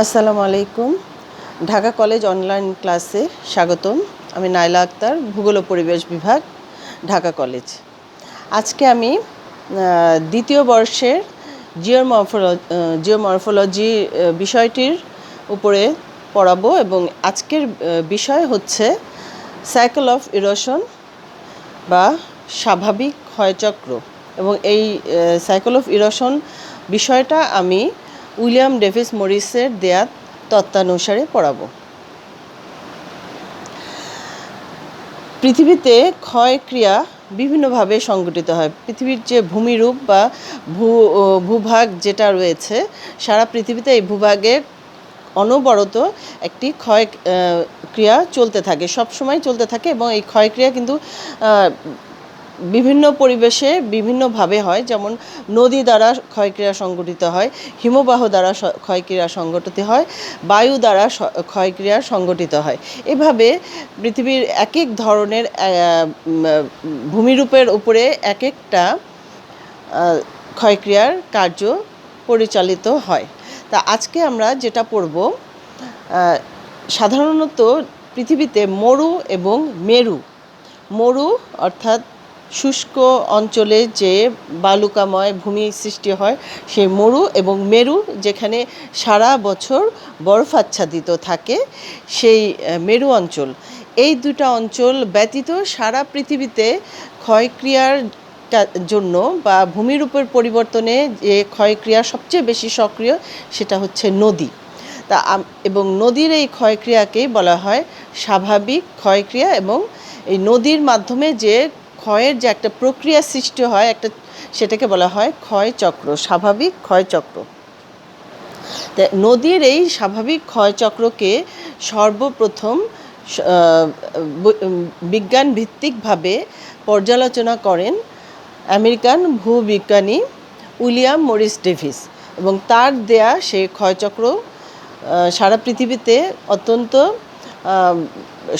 আসসালামু আলাইকুম। Dhaka college online ক্লাসে স্বাগতম। আমি নাইলা আক্তার, ভূগোল ও পরিবেশ বিভাগ, ঢাকা কলেজ। আজকে আমি দ্বিতীয় বর্ষের জিওমরফোলজি বিষয়টির উপরে পড়াবো এবং আজকের বিষয় হচ্ছে সাইকেল অফ ইরোশন বা স্বাভাবিক ক্ষয়চক্র। এবং এই সাইকেল অফ ইরোশন বিষয়টা আমি উইলিয়াম ডেভিস মরিসের দেয়া তত্ত্বানুসারে পড়াবো। পৃথিবীতে ক্ষয়ক্রিয়া বিভিন্নভাবে সংঘটিত হয়। পৃথিবীর যে ভূমিরূপ বা ভূভাগ যেটা রয়েছে, সারা পৃথিবীতে এই ভূভাগের অনবরত একটি ক্ষয় ক্রিয়া চলতে থাকে, সবসময় চলতে থাকে। এবং এই ক্ষয়ক্রিয়া কিন্তু বিভিন্ন পরিবেশে বিভিন্নভাবে হয়। যেমন নদী দ্বারা ক্ষয়ক্রিয়া সংঘটিত হয়, হিমবাহ দ্বারা ক্ষয়ক্রিয়া সংঘটিত হয়, বায়ু দ্বারা ক্ষয়ক্রিয়া সংঘটিত হয়। এভাবে পৃথিবীর এক এক ধরনের ভূমিরূপের উপরে এক একটা ক্ষয়ক্রিয়ার কার্য পরিচালিত হয়। তা আজকে আমরা যেটা পড়ব, সাধারণত পৃথিবীতে মরু এবং মরু অর্থাৎ শুষ্ক অঞ্চলে যে বালুকাময় ভূমি সৃষ্টি হয়, সেই মরু, এবং মেরু যেখানে সারা বছর বরফাচ্ছাদিত থাকে, সেই মেরু অঞ্চল। এই দুটা অঞ্চল ব্যতীত সারা পৃথিবীতে ক্ষয়ক্রিয়ার জন্য বা ভূমিরূপের পরিবর্তনে যে ক্ষয়ক্রিয়া সবচেয়ে বেশি সক্রিয়, সেটা হচ্ছে নদী। তা এবং নদীর এই ক্ষয়ক্রিয়াকেই বলা হয় স্বাভাবিক ক্ষয়ক্রিয়া। এবং এই নদীর মাধ্যমে যে ক্ষয়ের যে একটা প্রক্রিয়া সৃষ্টি হয়, সেটাকে বলা হয় ক্ষয়চক্র, স্বাভাবিক ক্ষয়চক্র। নদীর এই স্বাভাবিক ক্ষয়চক্রকে সর্বপ্রথম বিজ্ঞান ভিত্তিকভাবে পর্যালোচনা করেন আমেরিকান ভূবিজ্ঞানী উইলিয়াম মরিস ডেভিস। এবং তার দেয়া সেই ক্ষয়চক্র সারা পৃথিবীতে অত্যন্ত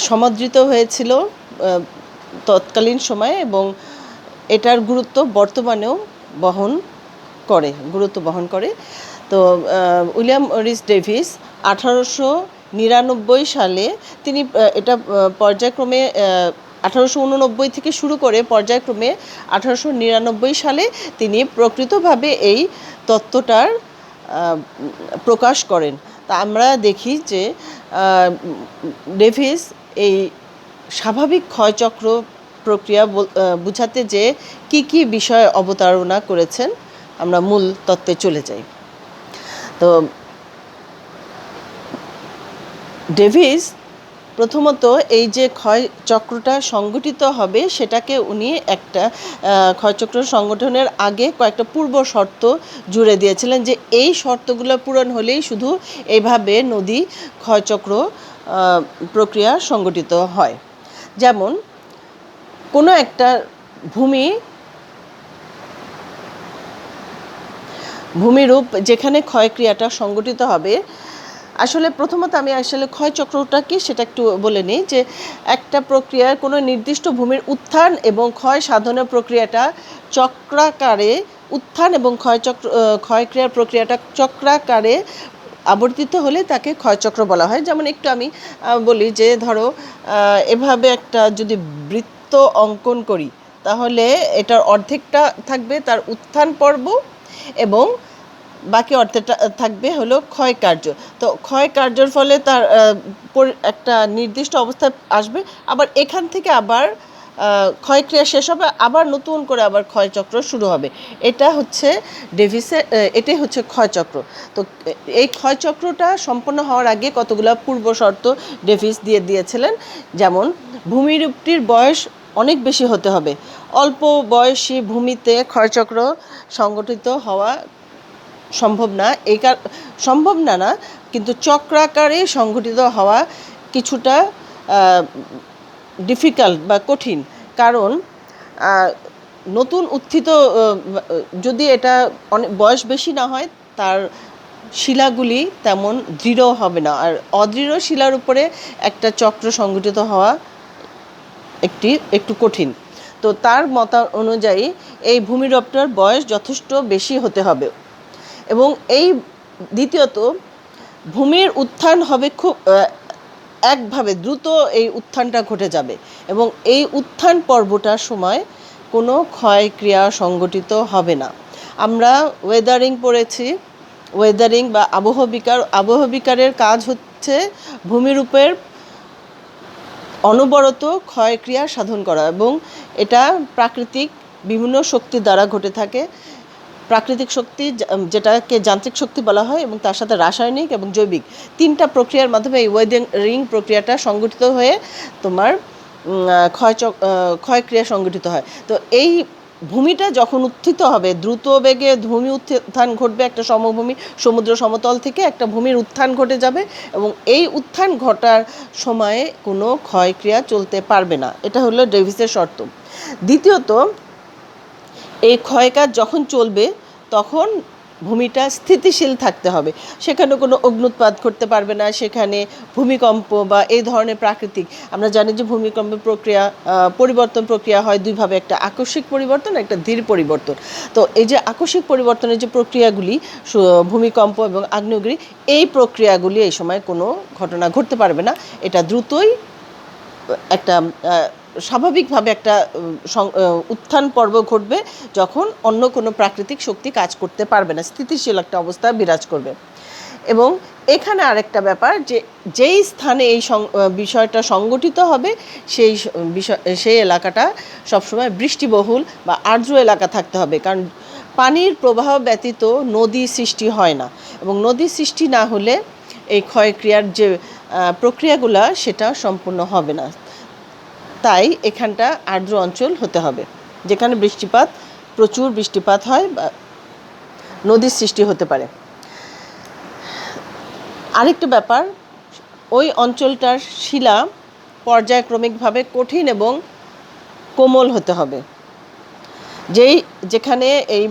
সমাদৃত হয়েছিল তৎকালীন সময়ে, এবং এটার গুরুত্ব বর্তমানেও গুরুত্ব বহন করে। তো উইলিয়াম মরিস ডেভিস 1899 সালে তিনি এটা পর্যায়ক্রমে 1889 থেকে শুরু করে পর্যায়ক্রমে 1899 সালে তিনি প্রকৃতভাবে এই তত্ত্বটার প্রকাশ করেন। তা আমরা দেখি যে ডেভিস এই স্বাভাবিক ক্ষয়চক্র প্রক্রিয়া বুঝাতে যে কি বিষয় অবতারণা করেছেন, আমরা মূল তত্ত্বে চলে যাই। তো ডেভিস প্রথমত এই যে ক্ষয়চক্রটা সংগঠিত হবে, সেটাকে উনি একটা ক্ষয়চক্র সংগঠনের আগে কয়েকটা পূর্ব শর্ত জুড়ে দিয়েছিলেন, যে এই শর্তগুলো পূরণ হলেই শুধু এইভাবে নদী ক্ষয়চক্র প্রক্রিয়া সংগঠিত হয়। যেমন কোনো একটা ভূমিরূপ যেখানে ক্ষয়ক্রিয়াটা সংগঠিত হবে, আসলে প্রথমত আমি ক্ষয়চক্রটা কি সেটা একটু বলে নিই। যে একটা প্রক্রিয়ার কোনো নির্দিষ্ট ভূমির উত্থান এবং ক্ষয় সাধনের প্রক্রিয়াটা চক্রাকারে, উত্থান এবং ক্ষয়ক্রিয়ার প্রক্রিয়াটা চক্রাকারে আবর্তিত হলে তাকে ক্ষয়চক্র বলা হয়। যেমন একটু আমি বলি যে ধরো এভাবে একটা যদি বৃত্ত অঙ্কন করি, তাহলে এটার অর্ধেকটা থাকবে তার উত্থান পর্ব এবং বাকি অর্ধেকটা থাকবে হলো ক্ষয়কার্য। তো ক্ষয়কার্যের ফলে তার একটা নির্দিষ্ট অবস্থায় আসবে, আবার এখান থেকে আবার ক্ষয়ক্রিয়া শেষ হবে, আবার নতুন করে আবার ক্ষয়চক্র শুরু হবে। এটাই হচ্ছে ক্ষয়চক্র। তো এই ক্ষয়চক্রটা সম্পন্ন হওয়ার আগে কতগুলো পূর্ব শর্ত ডেভিস দিয়েছিলেন। যেমন ভূমিরূপটির বয়স অনেক বেশি হতে হবে। অল্প বয়সী ভূমিতে ক্ষয়চক্র সংগঠিত হওয়া সম্ভব না, কিন্তু চক্রাকারে সংঘটিত হওয়া কিছুটা ডিফিকাল্ট বা কঠিন। কারণ নতুন উত্থিত যদি এটা অনেক বয়স বেশি না হয়, তার শিলাগুলি তেমন দৃঢ় হবে না, আর অদৃঢ় শিলার উপরে একটা চক্র সংঘটিত হওয়া একটু কঠিন। তো তার মত অনুযায়ী এই ভূমিরূপটার বয়স যথেষ্ট বেশি হতে হবে। এবং দ্বিতীয়ত ভূমির উত্থান হবে খুব একভাবে দ্রুত, এই উত্থানটা ঘটে যাবে এবং এই উত্থান পর্বটার সময় কোনো ক্ষয়ক্রিয়া সংগঠিত হবে না। আমরা ওয়েদারিং পড়েছি, ওয়েদারিং বা আবহবিকারের কাজ হচ্ছে ভূমিরূপের অনবরত ক্ষয়ক্রিয়া সাধন করা এবং এটা প্রাকৃতিক বিভিন্ন শক্তি দ্বারা ঘটে থাকে। প্রাকৃতিক শক্তি যেটাকে যান্ত্রিক শক্তি বলা হয় এবং তার সাথে রাসায়নিক এবং জৈবিক 3টা প্রক্রিয়ার মাধ্যমে এই ওয়েদারিং প্রক্রিয়াটা সংগঠিত হয়ে তোমার ক্ষয়ক্রিয়া সংগঠিত হয়। তো এই ভূমিটা যখন উত্থিত হবে, দ্রুত বেগে ভূমি উত্থান ঘটবে, একটা সমভূমি সমুদ্র সমতল থেকে একটা ভূমির উত্থান ঘটে যাবে এবং এই উত্থান ঘটার সময়ে কোনো ক্ষয়ক্রিয়া চলতে পারবে না। এটা হলো ডেভিসের শর্ত। দ্বিতীয়ত, এই ক্ষয়কাজ যখন চলবে তখন ভূমিটা স্থিতিশীল থাকতে হবে, সেখানে কোনো অগ্নুৎপাত ঘটতে পারবে না, সেখানে ভূমিকম্প বা এই ধরনের প্রাকৃতিক, আমরা জানি যে ভূমিকম্পের প্রক্রিয়া পরিবর্তন প্রক্রিয়া হয় দুইভাবে, একটা আকস্মিক পরিবর্তন, একটা ধীর পরিবর্তন। তো এই যে আকস্মিক পরিবর্তনের যে প্রক্রিয়াগুলি, ভূমিকম্প এবং আগ্নেয়গিরি, এই প্রক্রিয়াগুলি এই সময় কোনো ঘটনা ঘটতে পারবে না। এটা দ্রুতই একটা স্বাভাবিকভাবে একটা উত্থান পর্ব ঘটবে যখন অন্য কোনো প্রাকৃতিক শক্তি কাজ করতে পারবে না, স্থিতিশীল একটা অবস্থা বিরাজ করবে। এবং এখানে আরেকটা ব্যাপার, যে যেই স্থানে এই বিষয়টা সংগঠিত হবে সেই এলাকাটা সবসময় বৃষ্টিবহুল বা আর্দ্র এলাকা থাকতে হবে, কারণ পানির প্রবাহ ব্যতীত নদী সৃষ্টি হয় না এবং নদী সৃষ্টি না হলে এই ক্ষয়ক্রিয়ার যে প্রক্রিয়াগুলো সেটা সম্পূর্ণ হবে না। তাই এখানটা আর্দ্র অঞ্চল হতে হবে, যেখানে প্রচুর বৃষ্টিপাত হয় বা নদীর সৃষ্টি হতে পারে। আরেকটা ব্যাপার, ওই অঞ্চলটার শিলা পর্যায়ক্রমিকভাবে কঠিন এবং কোমল হতে হবে। যেখানে এই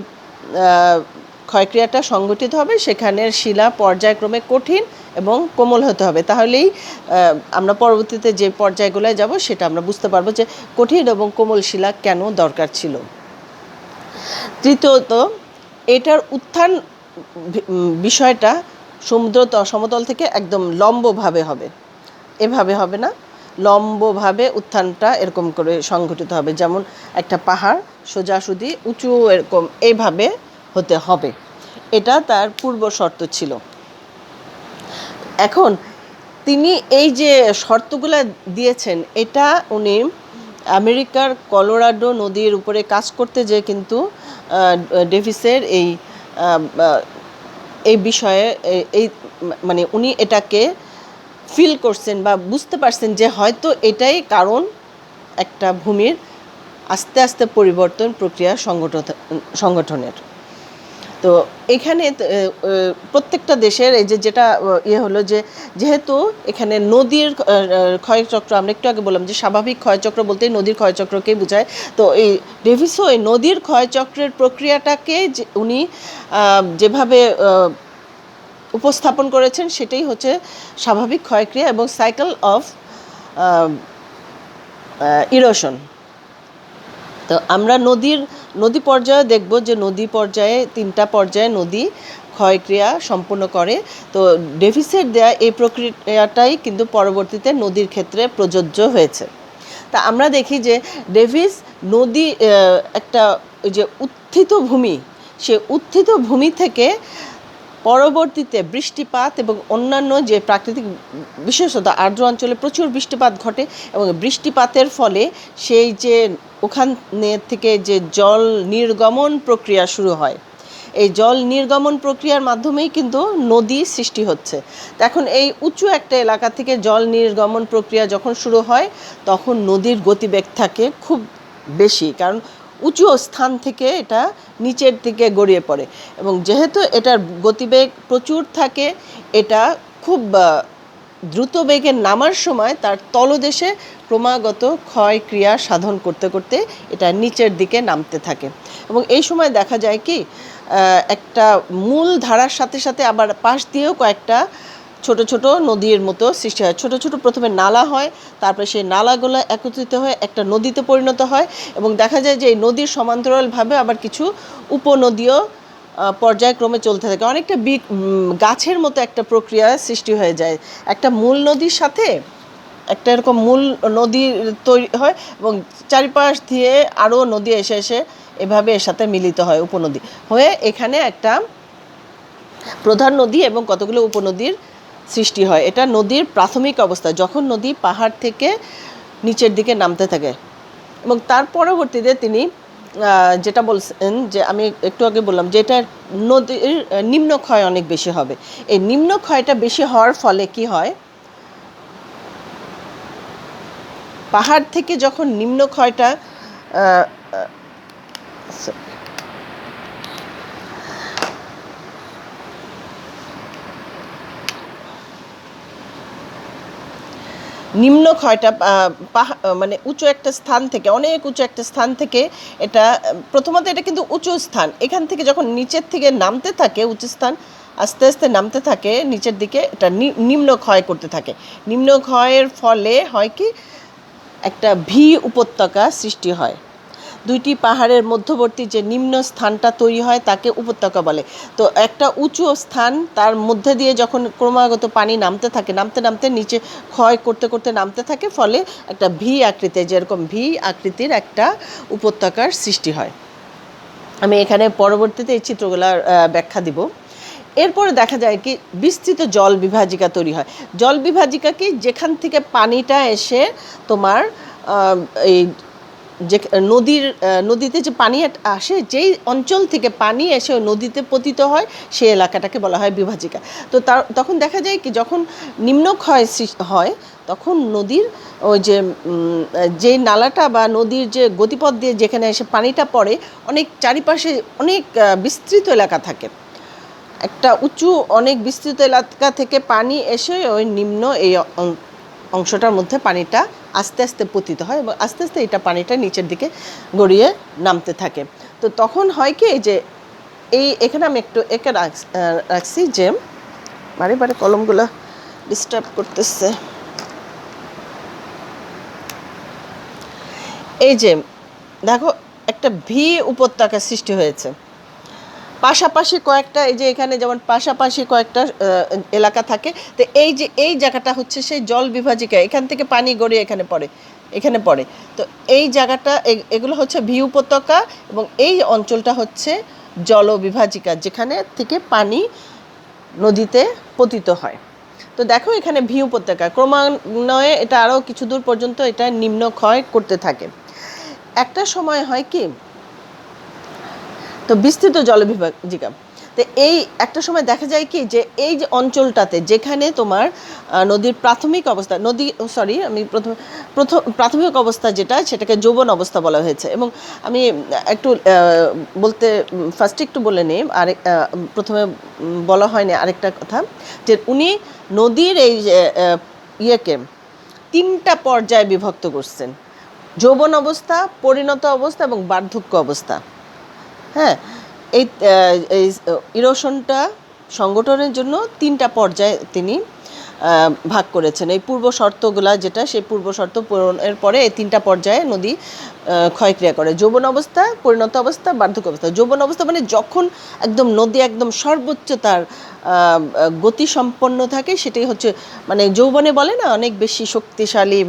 ক্ষয়ক্রিয়াটা সংগঠিত হবে সেখানের শিলা পর্যায়ক্রমে কঠিন এবং কোমল হতে হবে, তাহলেই আমরা পরবর্তীতে যে পর্যায়গুলোয় যাব সেটা আমরা বুঝতে পারবো যে কঠিন এবং কোমল শিলা কেন দরকার ছিল। তৃতীয়ত, এটার উত্থান বিষয়টা সমুদ্র সমতল থেকে একদম লম্বভাবে হবে, এভাবে হবে না, লম্বভাবে উত্থানটা এরকম করে সংঘটিত হবে, যেমন একটা পাহাড় সোজাসুজি উঁচু এরকম এইভাবে হতে হবে। এটা তার পূর্ব শর্ত ছিল। এখন তিনি এই যে শর্তগুলো দিয়েছেন, এটা উনি আমেরিকার কলোরাডো নদীর উপরে কাজ করতে যে কিন্তু ডেভিসের এই বিষয়ে মানে উনি এটাকে ফিল করছেন বা বুঝতে পারছেন যে হয়তো এটাই কারণ একটা ভূমির আস্তে আস্তে পরিবর্তন প্রক্রিয়া সংগঠনের। তো এখানে প্রত্যেকটা দেশের এই যেটা হলো যে যেহেতু এখানে নদীর ক্ষয়চক্র, আমরা একটু আগে বললাম যে স্বাভাবিক ক্ষয়চক্র বলতেই নদীর ক্ষয়চক্রকেই বোঝায়। তো এই ডেভিসও এই নদীর ক্ষয়চক্রের প্রক্রিয়াটাকে উনি যেভাবে উপস্থাপন করেছেন সেটাই হচ্ছে স্বাভাবিক ক্ষয়ক্রিয়া এবং সাইকেল অফ ইরোশন। তো আমরা নদী পর্যায়ে দেখব যে নদী পর্যায়ে 3টা পর্যায়ে নদী ক্ষয়ক্রিয়া সম্পন্ন করে। তো ডেভিসের দেয়া এই প্রক্রিয়াটাই কিন্তু পরবর্তীতে নদীর ক্ষেত্রে প্রযোজ্য হয়েছে। তা আমরা দেখি যে ডেভিস নদী একটা যে উত্থিত ভূমি, সে উত্থিত ভূমি থেকে পরবর্তীতে বৃষ্টিপাত এবং অন্যান্য যে প্রাকৃতিক, বিশেষত আর্দ্র অঞ্চলে প্রচুর বৃষ্টিপাত ঘটে এবং বৃষ্টিপাতের ফলে সেই যে ওখানে থেকে যে জল নির্গমন প্রক্রিয়া শুরু হয়, এই জল নির্গমন প্রক্রিয়ার মাধ্যমেই কিন্তু নদী সৃষ্টি হচ্ছে। এখন এই উঁচু একটা এলাকা থেকে জল নির্গমন প্রক্রিয়া যখন শুরু হয় তখন নদীর গতিবেগ থাকে খুব বেশি, কারণ উঁচু স্থান থেকে এটা নিচের দিকে গড়িয়ে পড়ে এবং যেহেতু এটার গতিবেগ প্রচুর থাকে, এটা খুব দ্রুত বেগে নামার সময় তার তলদেশে ক্রমাগত ক্ষয়ক্রিয়া সাধন করতে করতে এটা নিচের দিকে নামতে থাকে এবং এই সময় দেখা যায় কি একটা মূল ধারার সাথে সাথে আবার পাশ দিয়েও কয়েকটা ছোট ছোট নদীর মতো সৃষ্টি হয়। ছোট ছোট প্রথমে নালা হয়, তারপরে সেই নালাগুলো একত্রিত হয়ে একটা নদীতে পরিণত হয় এবং দেখা যায় যে এই নদীর সমান্তরালভাবে আবার কিছু উপনদীও পর্যায়ক্রমে চলতে থাকে, অনেকটা গাছের মতো একটা প্রক্রিয়া সৃষ্টি হয়ে যায়। একটা মূল নদীর সাথে একটা এরকম মূল নদী তৈরি হয় এবং চারিপাশ দিয়ে আরও নদী এসে এসে এভাবে এর সাথে মিলিত হয়, উপনদী হয়ে এখানে একটা প্রধান নদী এবং কতগুলো উপনদীর সৃষ্টি হয়। এটা নদীর প্রাথমিক অবস্থা, যখন নদী পাহাড় থেকে নিচের দিকে নামতে থাকে। এবং তার পরবর্তীতে তিনি যেটা বলছেন যে আমি একটু আগে বললাম যে এটা নদীর নিম্নক্ষয় অনেক বেশি হবে। এই নিম্নক্ষয়টা বেশি হওয়ার ফলে কি হয়, পাহাড় থেকে যখন নিম্নক্ষয়টা নিম্নক্ষয়টা মানে উঁচু একটা স্থান থেকে, অনেক উঁচু একটা স্থান থেকে, এটা প্রথমত এটা কিন্তু উঁচু স্থান, এখান থেকে যখন নিচের থেকে নামতে থাকে, উঁচু স্থান আস্তে আস্তে নামতে থাকে নিচের দিকে, এটা নিম্নক্ষয় করতে থাকে। নিম্নক্ষয়ের ফলে হয় কি, একটা ভি উপত্যকা সৃষ্টি হয়। দুইটি পাহাড়ের মধ্যবর্তী যে নিম্ন স্থানটা তৈরি হয় তাকে উপত্যকা বলে। তো একটা উঁচু স্থান, তার মধ্যে দিয়ে যখন ক্রমাগত পানি নামতে থাকে, নামতে নামতে নিচে ক্ষয় করতে করতে নামতে থাকে, ফলে একটা ভি আকৃতির, যেরকম ভি আকৃতির একটা উপত্যকার সৃষ্টি হয়। আমি এখানে পরবর্তীতে এই চিত্রগুলার ব্যাখ্যা দিব। এরপরে দেখা যায় কি, বিস্তৃত জল বিভাজিকা তৈরি হয়। জল বিভাজিকা কি, যেখান থেকে পানিটা এসে তোমার এই যে নদীতে যে পানি আসে, যেই অঞ্চল থেকে পানি এসে নদীতে পতিত হয়, সেই এলাকাটাকে বলা হয় বিভাজিকা। তো তখন দেখা যায় কি, যখন নিম্নক্ষয় হয় তখন নদীর ওই যে নালাটা বা নদীর যে গতিপথ দিয়ে যেখানে এসে পানিটা পড়ে, অনেক চারিপাশে অনেক বিস্তৃত এলাকা থাকে, একটা উঁচু অনেক বিস্তৃত এলাকা থেকে পানি এসে ওই নিম্ন এই অংশটার মধ্যে পানিটা আস্তে আস্তে পতিত হয় এবং আস্তে আস্তে এটা পানিটা নিচের দিকে গড়িয়ে নামতে থাকে। তো তখন হয় কি, যে এখানে আমি একটু এঁকে রাখছি, যে বারে বারে কলমগুলো ডিস্টার্ব করতেছে। এই যে দেখো, একটা ভি উপত্যকা সৃষ্টি হয়েছে, পাশাপাশি কয়েকটা, এই যে এখানে যেমন পাশাপাশি কয়েকটা এলাকা থাকে। তো এই জায়গাটা হচ্ছে সেই জল বিভাজিকা, এখান থেকে পানি গড়িয়ে এখানে পড়ে। তো এই জায়গাটা, এগুলো হচ্ছে ভি উপত্যকা এবং এই অঞ্চলটা হচ্ছে জল বিভাজিকা, যেখানে থেকে পানি নদীতে পতিত হয়। তো দেখো এখানে ভি উপত্যকা, ক্রমান্বয়ে এটা আরও কিছু দূর পর্যন্ত এটা নিম্নক্ষয় করতে থাকে। একটা সময় হয় কি, তো বিস্তৃত জলবিভাজিকা, তো এই একটা সময় দেখা যায় কি, যে এই যে অঞ্চলটাতে যেখানে তোমার নদীর প্রাথমিক অবস্থা, আমি প্রাথমিক অবস্থা যেটা, সেটাকে যৌবন অবস্থা বলা হয়েছে। এবং আমি একটু ফার্স্টে একটু বলে নিই, প্রথমে বলা হয়নি আরেকটা কথা, যে উনি নদীর এই ইয়েকে 3টা পর্যায়ে বিভক্ত করছেন: যৌবন অবস্থা, পরিণত অবস্থা এবং বার্ধক্য অবস্থা। হ্যাঁ, এই ইরোশনটা সংগঠনের জন্য 3টা পর্যায়ে তিনি ভাগ করেছেন। এই পূর্ব শর্তগুলা যেটা, সেই পূর্ব শর্ত পূরণের পরে এই 3টা পর্যায়ে নদী ক্ষয়ক্রিয়া করে: যৌবন অবস্থা, পরিণত অবস্থা, বার্ধক্য অবস্থা। যৌবন অবস্থা মানে যখন একদম নদী একদম সর্বোচ্চ তার গতি সম্পন্ন থাকে, সেটাই হচ্ছে মানে যৌবনে বলে না, অনেক বেশি শক্তিশালী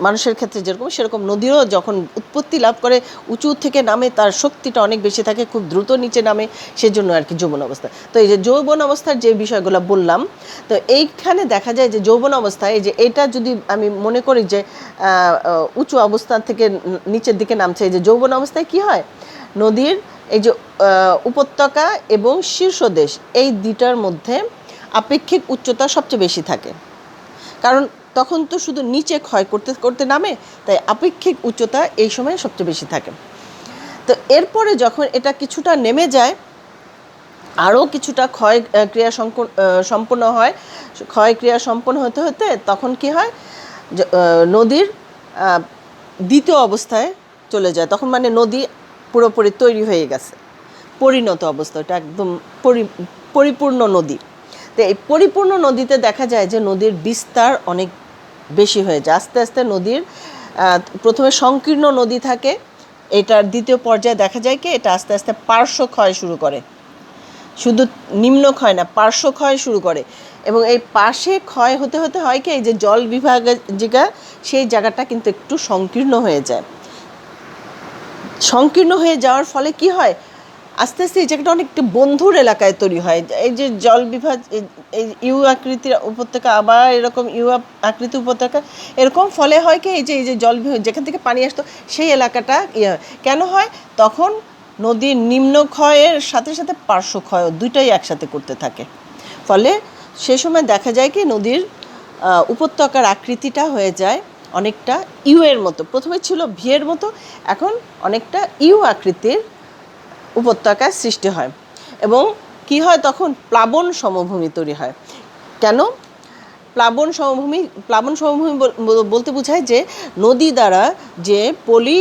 মানুষের ক্ষেত্রে যেরকম, সেরকম নদীরও যখন উৎপত্তি লাভ করে, উঁচু থেকে নামে, তার শক্তিটা অনেক বেশি থাকে, খুব দ্রুত নিচে নামে, সেজন্য আর কি যৌবন অবস্থা। তো এই যে যৌবন অবস্থার যে বিষয়গুলো বললাম, তো এইখানে দেখা যায় যে যৌবন অবস্থায়, যে এটা যদি আমি মনে করি যে উঁচু অবস্থা থেকে নিচের দিকে নামছে, এই যে যৌবন অবস্থায় কি হয়, নদীর এই যে উপত্যকা এবং শীর্ষদেশ, এই দুটার মধ্যে আপেক্ষিক উচ্চতা সবচেয়ে বেশি থাকে, কারণ তখন তো শুধু নিচে ক্ষয় করতে করতে নামে, তাই আপেক্ষিক উচ্চতা এই সময় সবচেয়ে বেশি থাকে। তো এরপরে যখন এটা কিছুটা নেমে যায়, আরও কিছুটা ক্ষয়ক্রিয়া সম্পন্ন হয়, ক্ষয়ক্রিয়া সম্পন্ন হতে হতে তখন কি হয়, নদীর দ্বিতীয় অবস্থায় চলে যায়। তখন মানে নদী পুরোপুরি তৈরি হয়ে গেছে, পরিণত অবস্থা, এটা একদম পরিপূর্ণ নদী। তো এই পরিপূর্ণ নদীতে দেখা যায় যে নদীর বিস্তার অনেক বেশি হয়ে যায়। আস্তে আস্তে নদীর প্রথমে সংকীর্ণ নদী থাকে, এটার দ্বিতীয় পর্যায়ে দেখা যায় কি এটা আস্তে আস্তে পার্শ্ব ক্ষয় শুরু করে, শুধু নিম্ন ক্ষয় না, পার্শ্ব ক্ষয় শুরু করে। এবং এই পাশে ক্ষয় হতে হতে হয় কি এই যে জল বিভাজিকা সেই জায়গাটা কিন্তু একটু সংকীর্ণ হয়ে যায়। সংকীর্ণ হয়ে যাওয়ার ফলে কি হয়, আস্তে আস্তে এই জায়গাটা অনেকটা বন্ধুর এলাকায় তৈরি হয়। এই যে জল এই ইউ আকৃতির উপত্যকা, আবার এরকম ইউ আকৃতির উপত্যকা, এরকম ফলে হয় কি এই যে জল যেখান থেকে পানি আসতো সেই এলাকাটা কেন হয়, তখন নদীর নিম্ন ক্ষয়ের সাথে সাথে পার্শ্ব ক্ষয় দুইটাই একসাথে করতে থাকে। ফলে সে সময় দেখা যায় কি নদীর উপত্যকার আকৃতিটা হয়ে যায় অনেকটা ইউ এর মতো। প্রথমে ছিল ভি এর মতো, এখন অনেকটা ইউ আকৃতির উপত্যকার সৃষ্টি হয়। এবং কি হয় তখন প্লাবন সমভূমি তৈরি হয়। কেন প্লাবন সমভূমি বলতে বোঝায় যে নদী দ্বারা যে পলি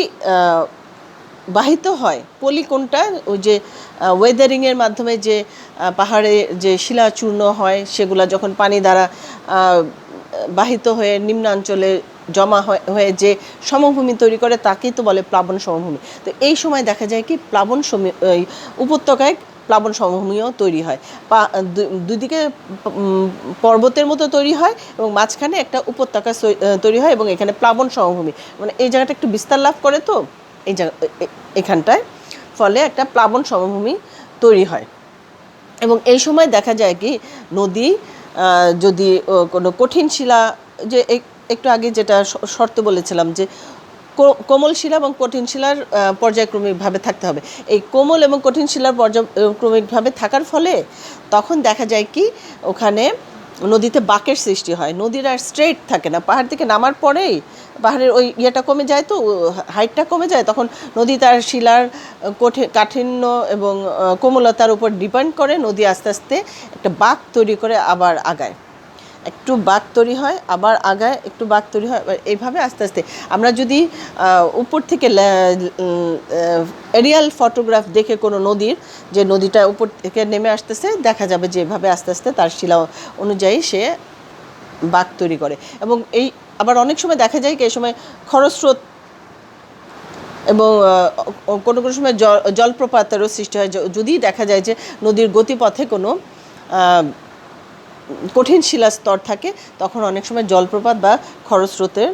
বাহিত হয়। পলি কোনটা, ওই যে ওয়েদারিংয়ের মাধ্যমে যে পাহাড়ে যে শিলাচূর্ণ হয় সেগুলা যখন পানি দ্বারা বাহিত হয়ে নিম্নাঞ্চলে জমা হয়ে যে সমভূমি তৈরি করে তাকেই তো বলে প্লাবন সমভূমি। তো এই সময় দেখা যায় কি উপত্যকায় প্লাবন সমভূমিও তৈরি হয়। দুদিকে পর্বতের মতো তৈরি হয় এবং মাঝখানে একটা উপত্যকা তৈরি হয় এবং এখানে প্লাবন সমভূমি, মানে এই জায়গাটা একটু বিস্তার লাভ করে তো এই জায়গা এখানটায়, ফলে একটা প্লাবন সমভূমি তৈরি হয়। এবং এই সময় দেখা যায় কি নদী যদি কোনো কঠিন শিলা, যে একটু আগে যেটা শর্ত বলেছিলাম যে কোমল শিলা এবং কঠিন শিলার পর্যায়ক্রমিকভাবে থাকতে হবে, এই কোমল এবং কঠিন শিলার পর্যায়ক্রমিকভাবে থাকার ফলে তখন দেখা যায় কি ওখানে নদীতে বাঁকের সৃষ্টি হয়। নদীর আর স্ট্রেট থাকে না, পাহাড় থেকে নামার পরেই পাহাড়ের ওই ইয়েটা কমে যায়, তো হাইটটা কমে যায়, তখন নদী তার শিলার কাঠিন্য এবং কোমলতার উপর ডিপেন্ড করে নদী আস্তে আস্তে একটা বাঁক তৈরি করে আবার আগায়, একটু বাঁক তৈরি হয় আবার আগায়, একটু বাঁক তৈরি হয়, এইভাবে আস্তে আস্তে। আমরা যদি উপর থেকে এরিয়াল ফটোগ্রাফ দেখে কোনো নদীর, যে নদীটা উপর থেকে নেমে আসতেছে, দেখা যাবে যে এভাবে আস্তে আস্তে তার শিলা অনুযায়ী সে বাঁক তৈরি করে। এবং এই আবার অনেক সময় দেখা যায় কি এই সময় খরস্রোত এবং কোনো কোনো সময় জলপ্রপাতেরও সৃষ্টি হয়। যদি দেখা যায় যে নদীর গতিপথে কোনো কঠিন শিলাস্তর থাকে, তখন অনেক সময় জলপ্রপাত বা খরস্রোতের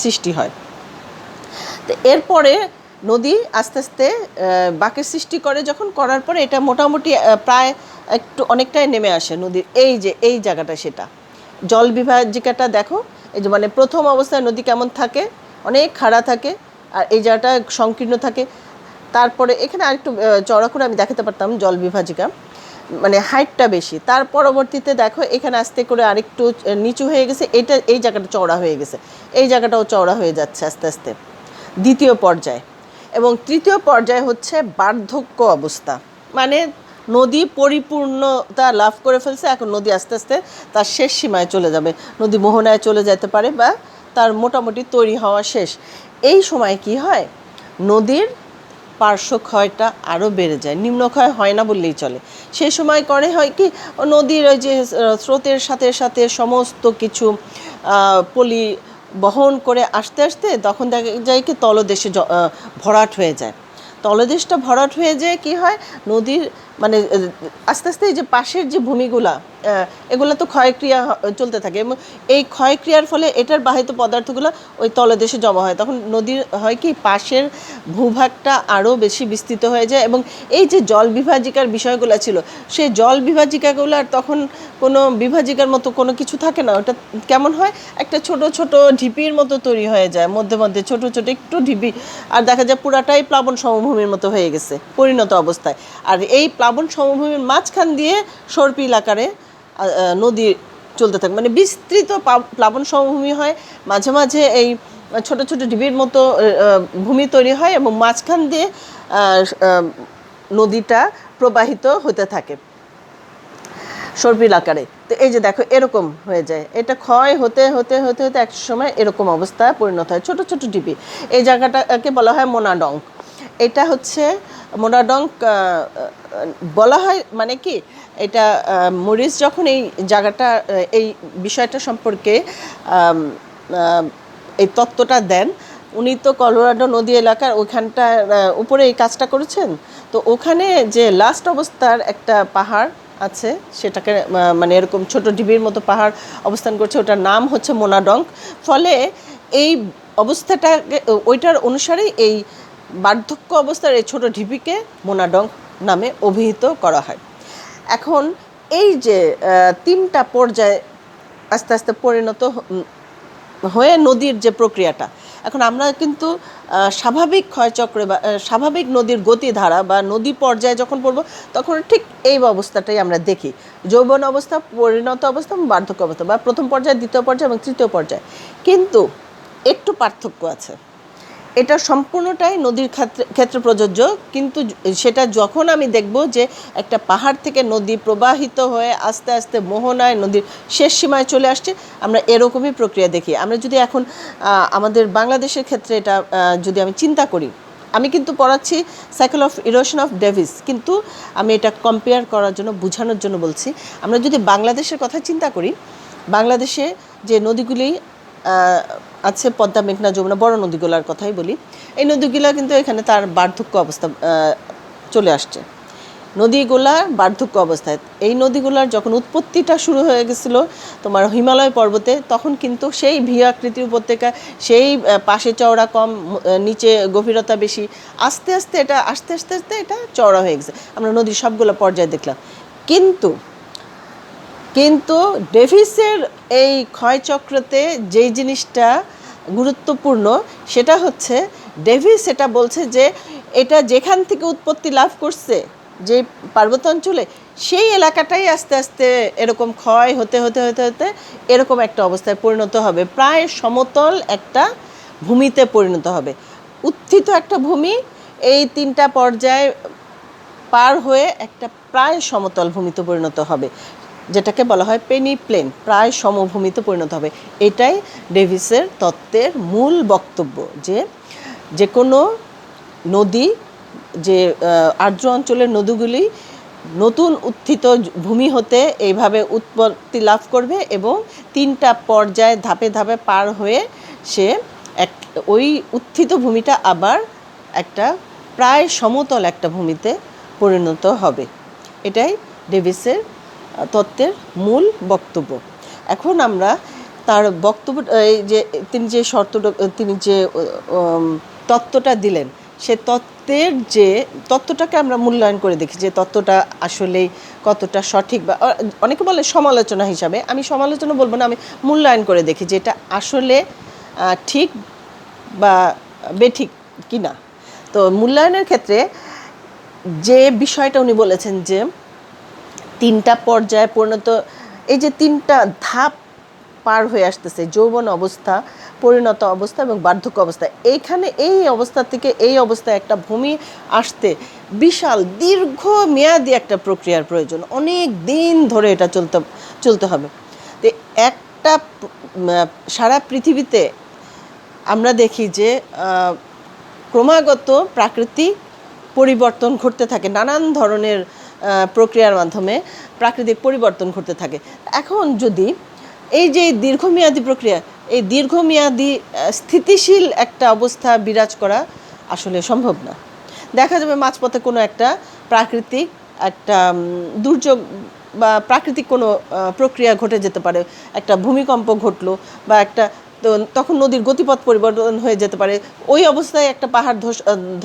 সৃষ্টি হয়। তো এরপরে নদী আস্তে আস্তে বাঁকের সৃষ্টি করে, যখন করার পরে এটা মোটামুটি প্রায় একটু অনেকটাই নেমে আসে নদীর এই জায়গাটা, সেটা জল বিভাজিকাটা দেখো, এই যে মানে প্রথম অবস্থায় নদী কেমন থাকে, অনেক খাড়া থাকে আর এই জায়গাটা সংকীর্ণ থাকে। তারপরে এখানে আরেকটু চওড়া করে আমি দেখাতে পারতাম জল বিভাজিকা, মানে হাইটটা বেশি। তার পরবর্তীতে দেখো এখানে আস্তে করে আরেকটু নিচু হয়ে গেছে, এই জায়গাটা চওড়া হয়ে গেছে, এই জায়গাটাও চওড়া হয়ে যাচ্ছে আস্তে আস্তে দ্বিতীয় পর্যায়ে। এবং তৃতীয় পর্যায়ে হচ্ছে বার্ধক্য অবস্থা, মানে নদী পরিপূর্ণতা লাভ করে ফেলছে, এখন নদী আস্তে আস্তে তার শেষ সীমায় চলে যাবে, নদী মোহনায় চলে যেতে পারে বা তার মোটামুটি তৈরি হওয়া শেষ। এই সময় কি হয়, নদীর পার্শ্ব ক্ষয়টা আরও বেড়ে যায়, নিম্নক্ষয় হয় না বললেই চলে। সেই সময় হয় কি নদীর ওই যে স্রোতের সাথে সাথে সমস্ত কিছু পলি বহন করে আসতে আসতে তখন দেখা যায় কি তলদেশে ভরাট হয়ে যায়। তলদেশটা ভরাট হয়ে যায় কি হয়, নদীর মানে আস্তে আস্তে এই যে পাশের যে ভূমিগুলা এগুলো তো ক্ষয়ক্রিয়া চলতে থাকে এবং এই ক্ষয়ক্রিয়ার ফলে এটার বাহিত পদার্থগুলো ওই তলদেশে জমা হয়, তখন নদীর হয় কি পাশের ভূভাগটা আরও বেশি বিস্তৃত হয়ে যায়। এবং এই যে জল বিভাজিকার বিষয়গুলো ছিল, সেই জল বিভাজিকাগুলো আর তখন কোনো বিভাজিকার মতো কোনো কিছু থাকে না, ওটা কেমন হয় একটা ছোট ছোট ঢিপির মতো তৈরি হয়ে যায়, মধ্যে মধ্যে ছোট ছোট একটু ঢিপি, আর দেখা যায় পুরাটাই প্লাবন সমভূমির মতো হয়ে গেছে পরিণত অবস্থায়। আর এই প্লাবন সমভূমির মাঝখান দিয়ে সর্পিল আকারে নদী চলতে থাকে, মানে বিস্তৃত প্লাবন সমভূমি হয়, মাঝে মাঝে এই ছোট ছোট ঢিবির মতো ভূমি তৈরি হয় এবং মাঝখান দিয়ে নদীটা প্রবাহিত হতে থাকে সর্পিল আকারে। তো এই যে দেখো এরকম হয়ে যায়, এটা ক্ষয় হতে হতে হতে হতে এক সময় এরকম অবস্থায় পরিণত হয়, ছোট ছোট ঢিপি। এই জায়গাটাকে বলা হয় মোনাডঙ্ক। এটা হচ্ছে মোনাডঙ্ক বলা হয়, মানে কি এটা মরিস যখন এই জায়গাটা এই বিষয়টা সম্পর্কে এই তত্ত্বটা দেন, উনি তো কলোরাডো নদী এলাকার ওইখানটার উপরে এই কাজটা করেছেন। তো ওখানে যে লাস্ট অবস্থার একটা পাহাড় আছে, সেটাকে মানে এরকম ছোট ঢিবির মতো পাহাড় অবস্থান করছে, ওটার নাম হচ্ছে মোনাডং। ফলে এই অবস্থাটাকে ওইটার অনুসারেই এই বার্ধক্য অবস্থার এই ছোট ঢিবিকে মোনাডং নামে অভিহিত করা হয়। এখন এই যে তিনটা পর্যায়ে আস্তে আস্তে পরিণত হয়ে নদীর যে প্রক্রিয়াটা, এখন আমরা কিন্তু স্বাভাবিক ক্ষয়চক্রে বা স্বাভাবিক নদীর গতিধারা বা নদী পর্যায়ে যখন পড়ব তখন ঠিক এই অবস্থাটাই আমরা দেখি, যৌবন অবস্থা, পরিণত অবস্থা, বার্ধক্য অবস্থা, বা প্রথম পর্যায়ে, দ্বিতীয় পর্যায়ে এবং তৃতীয় পর্যায়ে। কিন্তু একটু পার্থক্য আছে, এটা সম্পূর্ণটাই নদীর ক্ষেত্রে প্রযোজ্য। কিন্তু সেটা যখন আমি দেখব যে একটা পাহাড় থেকে নদী প্রবাহিত হয়ে আস্তে আস্তে মোহনায় নদীর শেষ সীমায় চলে আসছে, আমরা এরকমই প্রক্রিয়া দেখি। আমরা যদি এখন আমাদের বাংলাদেশের ক্ষেত্রে এটা যদি আমি চিন্তা করি, আমি কিন্তু পড়াচ্ছি cycle of erosion of Davis, কিন্তু আমি এটা কম্পেয়ার করার জন্য, বোঝানোর জন্য বলছি। আমরা যদি বাংলাদেশের কথা চিন্তা করি, বাংলাদেশে যে নদীগুলি আছে, পদ্মা, মেঘনা, যমুনা, বড় নদীগুলোর কথাই বলি, এই নদীগুলো কিন্তু এখানে তার বার্ধক্য অবস্থা চলে আসছে। নদীগুলার বার্ধক্য অবস্থায়, এই নদীগুলার যখন উৎপত্তিটা শুরু হয়ে গেছিলো তোমার হিমালয় পর্বতে, তখন কিন্তু সেই ভি আকৃতির উপত্যকা, সেই পাশে চওড়া কম, নিচে গভীরতা বেশি, আস্তে আস্তে এটা চওড়া হয়ে গেছে। আমরা নদীর সবগুলো পর্যায়ে দেখলাম। কিন্তু ডেভিসের এই ক্ষয়চক্রতে যেই জিনিসটা গুরুত্বপূর্ণ, সেটা হচ্ছে ডেভিস এটা বলছে যে এটা যেখান থেকে উৎপত্তি লাভ করছে, যে পার্বত্যাঞ্চলে, সেই এলাকাটাই আস্তে আস্তে এরকম ক্ষয় হতে হতে হতে হতে এরকম একটা অবস্থায় পরিণত হবে, প্রায় সমতল একটা ভূমিতে পরিণত হবে। উত্থিত একটা ভূমি এই তিনটা পর্যায়ে পার হয়ে একটা প্রায় সমতল ভূমিতে পরিণত হবে, যেটাকে বলা হয় পেনি প্লেন, প্রায় সমভূমিতে পরিণত হবে। এটাই ডেভিসের তত্ত্বের মূল বক্তব্য, যে কোনো নদী, যে আর্দ্র অঞ্চলের নদীগুলি নতুন উত্থিত ভূমি হতে এইভাবে উৎপত্তি লাভ করবে এবং তিনটা পর্যায়ে ধাপে ধাপে পার হয়ে সে ওই উত্থিত ভূমিটা আবার একটা প্রায় সমতল একটা ভূমিতে পরিণত হবে। এটাই ডেভিসের তত্ত্বের মূল বক্তব্য। এখন আমরা তার বক্তব্য, এই যে তিনি যে তিনি যে তত্ত্বটা দিলেন, সে তত্ত্বটাকে আমরা মূল্যায়ন করে দেখি যে তত্ত্বটা আসলেই কতটা সঠিক, বা অনেকে বলে সমালোচনা হিসাবে, আমি সমালোচনা বলবো না, আমি মূল্যায়ন করে দেখি যে এটা আসলে ঠিক বা বেঠিক কিনা। তো মূল্যায়নের ক্ষেত্রে যে বিষয়টা উনি বলেছেন যে তিনটা পর্যায়ে পরিণত, এই যে তিনটা ধাপ পার হয়ে আসতেছে, যৌবন অবস্থা, পরিণত অবস্থা এবং বার্ধক্য অবস্থা, এইখানে এই অবস্থা থেকে এই অবস্থায় একটা ভূমি আসতে বিশাল দীর্ঘমেয়াদী একটা প্রক্রিয়ার প্রয়োজন, অনেক দিন ধরে এটা চলতে হবে। তো একটা সারা পৃথিবীতে আমরা দেখি যে ক্রমাগত প্রাকৃতিক পরিবর্তন ঘটতে থাকে, নানান ধরনের প্রক্রিয়ার মাধ্যমে প্রাকৃতিক পরিবর্তন ঘটতে থাকে। এখন যদি এই যে দীর্ঘমেয়াদী প্রক্রিয়া, এই দীর্ঘমেয়াদী স্থিতিশীল একটা অবস্থা বিরাজ করা আসলে সম্ভব না। দেখা যাবে মাঝপথে কোনো একটা প্রাকৃতিক একটা দুর্যোগ বা প্রাকৃতিক কোনো প্রক্রিয়া ঘটে যেতে পারে, একটা ভূমিকম্প ঘটলো বা একটা, তখন নদীর গতিপথ পরিবর্তন হয়ে যেতে পারে, ওই অবস্থায় একটা পাহাড়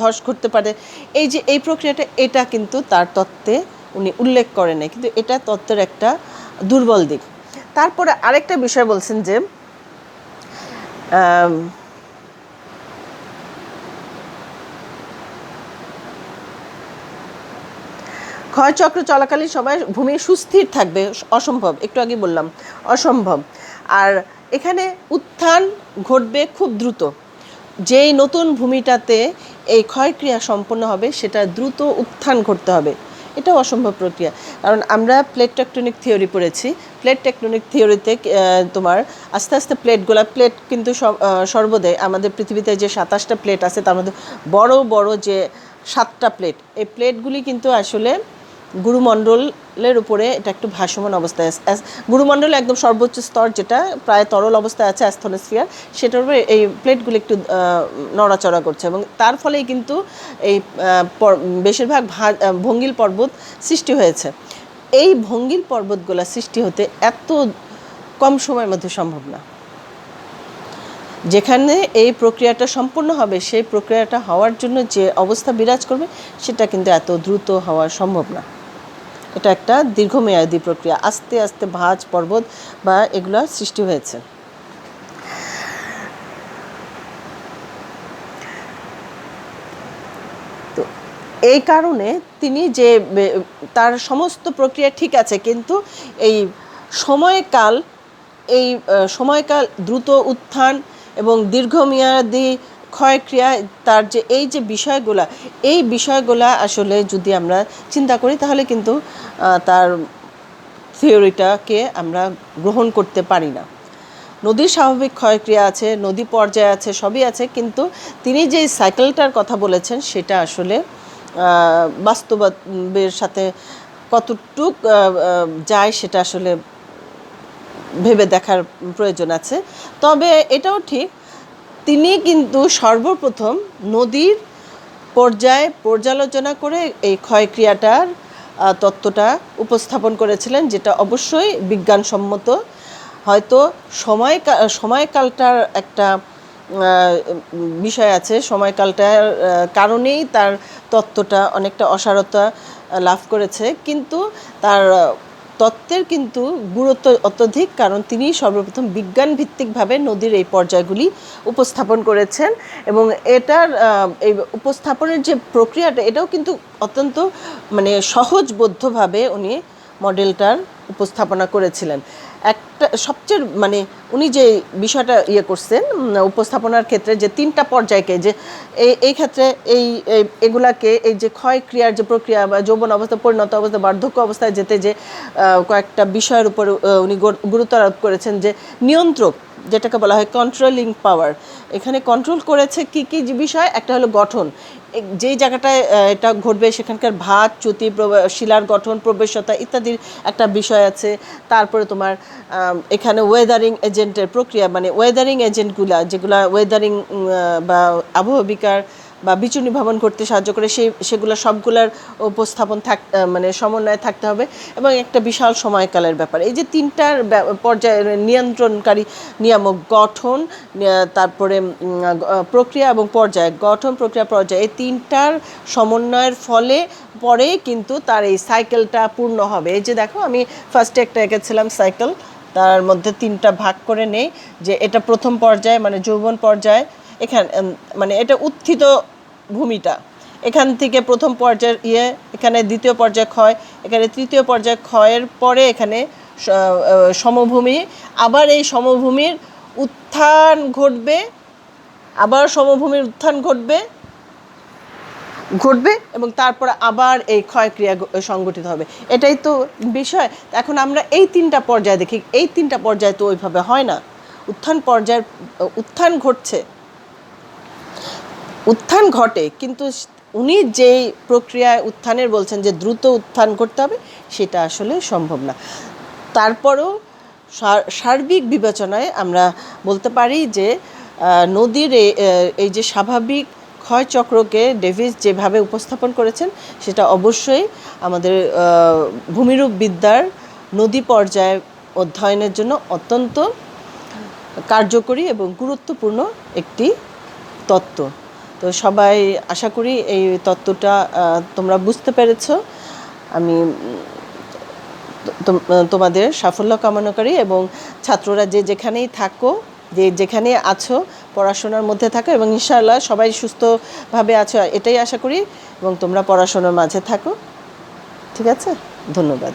ধস ঘটতে পারে। এই যে এই প্রক্রিয়াটা, এটা কিন্তু তার তত্ত্বে উনি উল্লেখ করেন নাই, কিন্তু এটা তত্ত্বের একটা দুর্বল দিক। তারপরে আরেকটা বিষয় বলছেন যে ক্ষয়চক্র চলাকালীন সময় ভূমি সুস্থির থাকবে, অসম্ভব, একটু আগে বললাম অসম্ভব। আর এখানে উত্থান ঘটবে খুব দ্রুত, যেই নতুন ভূমিটাতে এই ক্ষয়ক্রিয়া সম্পন্ন হবে সেটা দ্রুত উত্থান ঘটতে হবে, এটা অসম্ভব প্রক্রিয়া। কারণ আমরা প্লেট টেকটনিক থিওরি পড়েছি, প্লেট টেকটনিক থিওরিতে তোমার আস্তে আস্তে প্লেট কিন্তু সর্বদাই আমাদের পৃথিবীতে যে 27টা প্লেট আছে তার মধ্যে বড় বড় যে 7টা প্লেট, এই প্লেটগুলি কিন্তু আসলে গুরুমণ্ডলের উপরে এটা একটু ভাসমান অবস্থায় গুরুমণ্ডল একদম সর্বোচ্চ স্তর যেটা প্রায় তরল অবস্থায় আছে অ্যাস্থনোস্ফিয়ার, সেটার উপরে এই প্লেটগুলো একটু নড়াচড়া করছে এবং তার ফলেই কিন্তু এই বেশিরভাগ ভঙ্গিল পর্বত সৃষ্টি হয়েছে। এই ভঙ্গিল পর্বতগুলো সৃষ্টি হতে এত কম সময়ের মধ্যে সম্ভব না। যেখানে এই প্রক্রিয়াটা সম্পূর্ণ হবে, সেই প্রক্রিয়াটা হওয়ার জন্য যে অবস্থা বিরাজ করবে সেটা কিন্তু এত দ্রুত হওয়া সম্ভব না। এটা একটা দীর্ঘমেয়াদী প্রক্রিয়া, আস্তে আস্তে ভাঁজ পর্বত বা এগুলো সৃষ্টি হয়েছে। তো এই কারণে তিনি যে তার সমস্ত প্রক্রিয়া ঠিক আছে, কিন্তু এই সময়কাল দ্রুত উত্থান এবং দীর্ঘমেয়াদী ক্ষয়ক্রিয়া, তার যে এই যে বিষয়গুলা আসলে যদি আমরা চিন্তা করি তাহলে কিন্তু তার থিওরিটাকে আমরা গ্রহণ করতে পারি না। নদীর স্বাভাবিক ক্ষয়ক্রিয়া আছে, নদী পর্যায়ে আছে, সবই আছে, কিন্তু তিনি যে সাইকেলটার কথা বলেছেন সেটা আসলে বাস্তবের সাথে কতটুক যায় সেটা আসলে ভেবে দেখার প্রয়োজন আছে। তবে এটাও ঠিক, তিনি কিন্তু সর্বপ্রথম নদীর পর্যালোচনা করে এই ক্ষয়ক্রিয়াটার তত্ত্বটা উপস্থাপন করেছিলেন, যেটা অবশ্যই বিজ্ঞানসম্মত। হয়তো সময়কালটার একটা বিষয় আছে, সময়কালটার কারণেই তার তত্ত্বটা অনেকটা অসারতা লাভ করেছে, কিন্তু তার তত্ত্বের কিন্তু গুরুত্ব অত্যধিক, কারণ তিনি সর্বপ্রথম বিজ্ঞান ভিত্তিকভাবে নদীর এই পর্যায়গুলি উপস্থাপন করেছেন এবং এটার এই উপস্থাপনের যে প্রক্রিয়াটা, এটাও কিন্তু অত্যন্ত মানে সহজবোধ্যভাবে উনি মডেলটার উপস্থাপনা করেছিলেন। একটা সবচেয়ে মানে উনি যে বিষয়টা করছেন উপস্থাপনার ক্ষেত্রে, যে 3টা পর্যায়কে, যে এই ক্ষেত্রে এগুলাকে এই যে ক্ষয়ক্রিয়ার যে প্রক্রিয়া বা যৌবন অবস্থা, পরিণত অবস্থা, বার্ধক্য অবস্থায় যেতে যে কয়েকটা বিষয়ের উপর উনি গুরুত্ব আরোপ করেছেন, যে নিয়ন্ত্রক যেটাকে বলা হয় কন্ট্রোলিং পাওয়ার, এখানে কন্ট্রোল করেছে কি কি যে বিষয়। একটা হলো গঠন, যেই জায়গাটায় এটা ঘটবে সেখানকার ভাত চ্যুতি, শিলার গঠন, প্রবেশতা ইত্যাদির একটা বিষয় আছে। তারপরে তোমার এখানে ওয়েদারিং এজেন্টের প্রক্রিয়া, মানে ওয়েদারিং এজেন্টগুলা যেগুলা ওয়েদারিং বা আবহবিকার বা বিচূর্ণী ভবন করতে সাহায্য করে, সেগুলো সবগুলার উপস্থাপন মানে সমন্বয়ে থাকতে হবে এবং একটা বিশাল সময়কালের ব্যাপার। এই যে 3টার পর্যায়ে নিয়ন্ত্রণকারী নিয়ামক, গঠন, তারপরে প্রক্রিয়া এবং পর্যায়, গঠন প্রক্রিয়া পর্যায়, এই 3টার সমন্বয়ের ফলে পরে কিন্তু তার এই সাইকেলটা পূর্ণ হবে। এই যে দেখো, আমি ফার্স্টে একটা এঁকেছিলাম সাইকেল, তার মধ্যে 3টা ভাগ করে নেই, যে এটা প্রথম পর্যায় মানে যৌবন পর্যায়, এখানে মানে এটা উত্থিত ভূমিটা, এখান থেকে প্রথম পর্যায়ের এখানে দ্বিতীয় পর্যায় ক্ষয়, এখানে তৃতীয় পর্যায় ক্ষয়ের পরে এখানে সমভূমি, আবার এই সমভূমির উত্থান ঘটবে, আবার সমভূমির উত্থান ঘটবে এবং তারপর আবার এই ক্ষয়ক্রিয়া সংগঠিত হবে। এটাই তো বিষয়। এখন আমরা এই 3টা পর্যায় দেখি, এই 3টা পর্যায় তো ওইভাবে হয় না। উত্থান ঘটে, কিন্তু উনি যেই প্রক্রিয়ায় উত্থানের বলছেন যে দ্রুত উত্থান করতে হবে, সেটা আসলে সম্ভব না। তারপরও সার্বিক বিবেচনায় আমরা বলতে পারি যে নদীর এই যে স্বাভাবিক ক্ষয়চক্রকে ডেভিস যেভাবে উপস্থাপন করেছেন, সেটা অবশ্যই আমাদের ভূমিরূপবিদ্যার নদী পর্যায় অধ্যয়নের জন্য অত্যন্ত কার্যকরী এবং গুরুত্বপূর্ণ একটি তত্ত্ব। তো সবাই আশা করি এই তত্ত্বটা তোমরা বুঝতে পেরেছ। আমি তোমাদের সাফল্য কামনা করি এবং ছাত্ররা যেখানেই থাকো, যেখানে আছো, পড়াশোনার মধ্যে থাকো এবং ইনশাআল্লাহ সবাই সুস্থভাবে আছো এটাই আশা করি, এবং তোমরা পড়াশোনার মাঝে থাকো। ঠিক আছে, ধন্যবাদ।